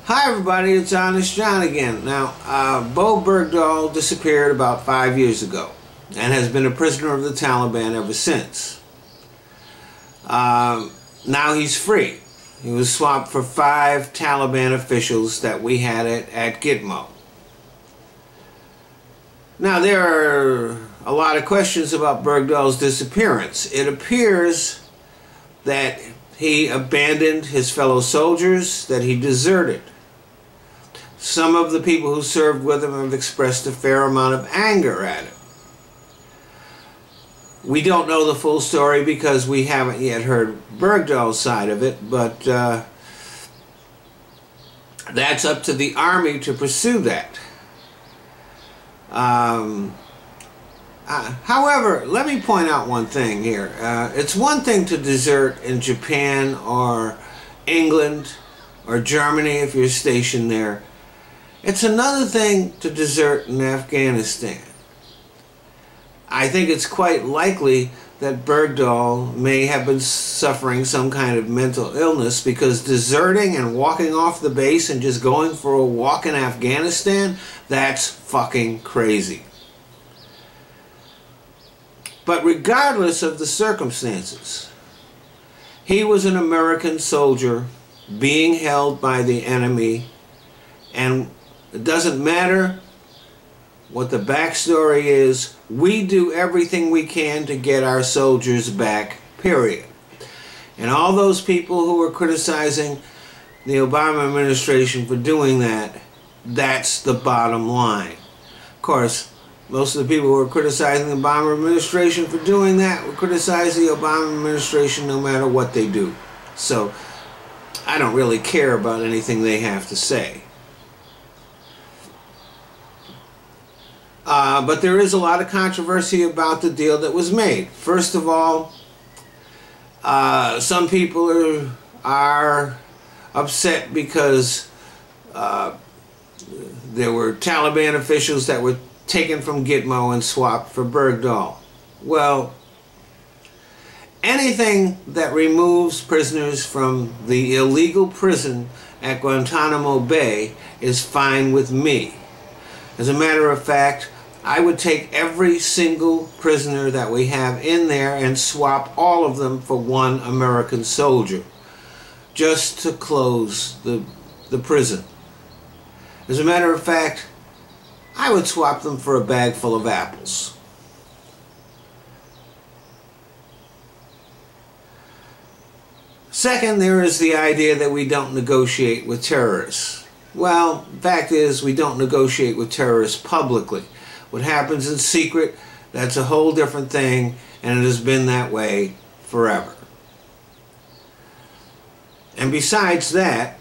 Hi everybody, it's Honest John again. Now, Bowe Bergdahl disappeared about 5 years ago and has been a prisoner of the Taliban ever since. Now he's free. He was swapped for 5 Taliban officials that we had at Gitmo. Now, there are a lot of questions about Bergdahl's disappearance. It appears that he abandoned his fellow soldiers, that he deserted. Some of the people who served with him have expressed a fair amount of anger at him. We don't know the full story because we haven't yet heard Bergdahl's side of it, but that's up to the army to pursue that. However, let me point out one thing here. It's one thing to desert in Japan or England or Germany if you're stationed there. It's another thing to desert in Afghanistan. I think it's quite likely that Bergdahl may have been suffering some kind of mental illness, because deserting and walking off the base and just going for a walk in Afghanistan, that's fucking crazy. But regardless of the circumstances, he was an American soldier being held by the enemy, and it doesn't matter what the backstory is, we do everything we can to get our soldiers back, period. And all those people who are criticizing the Obama administration for doing that, that's the bottom line. Of course, most of the people who are criticizing the Obama administration for doing that will criticize the Obama administration no matter what they do. So I don't really care about anything they have to say. But there is a lot of controversy about the deal that was made. First of all, some people are upset because there were Taliban officials that were taken from Gitmo and swapped for Bergdahl. Well, anything that removes prisoners from the illegal prison at Guantanamo Bay is fine with me. As a matter of fact, I would take every single prisoner that we have in there and swap all of them for one American soldier, just to close the prison. As a matter of fact, I would swap them for a bag full of apples. Second, there is the idea that we don't negotiate with terrorists. Well, the fact is, we don't negotiate with terrorists publicly. What happens in secret, that's a whole different thing, and it has been that way forever. And besides that,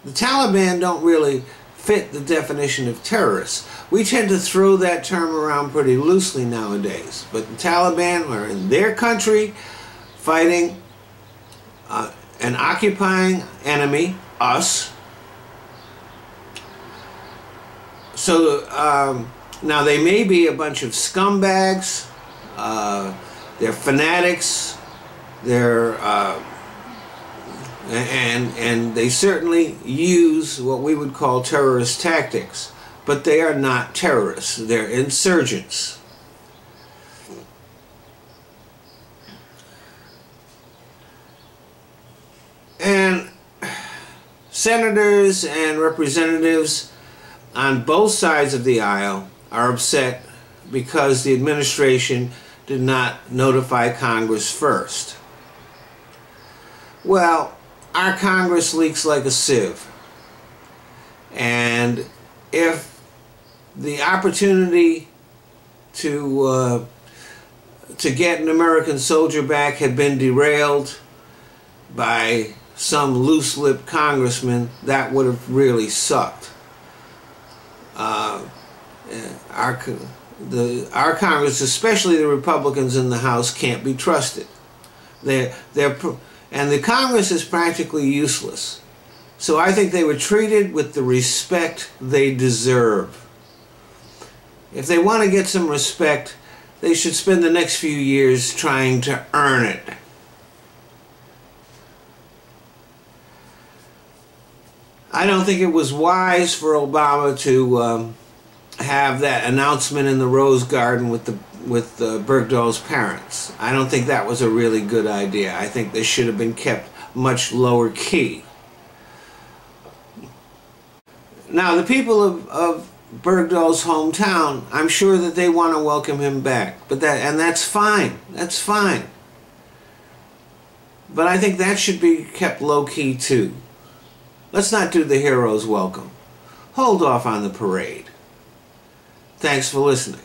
the Taliban don't really fit the definition of terrorists. We tend to throw that term around pretty loosely nowadays, but the Taliban are in their country fighting an occupying enemy, us. So now they may be a bunch of scumbags, they're fanatics, and they certainly use what we would call terrorist tactics, but they are not terrorists, they're insurgents. And senators and representatives on both sides of the aisle are upset because the administration did not notify Congress first. Well, our Congress leaks like a sieve, and if the opportunity to get an American soldier back had been derailed by some loose-lipped congressman, that would have really sucked. Our Congress, especially the Republicans in the House, can't be trusted. And the Congress is practically useless. So I think they were treated with the respect they deserve. If they want to get some respect, they should spend the next few years trying to earn it. I don't think it was wise for Obama to have that announcement in the Rose Garden with Bergdahl's parents. I don't think that was a really good idea. I think this should have been kept much lower key. Now, the people of Bergdahl's hometown, I'm sure that they want to welcome him back, and that's fine. That's fine. But I think that should be kept low key too. Let's not do the hero's welcome. Hold off on the parade. Thanks for listening.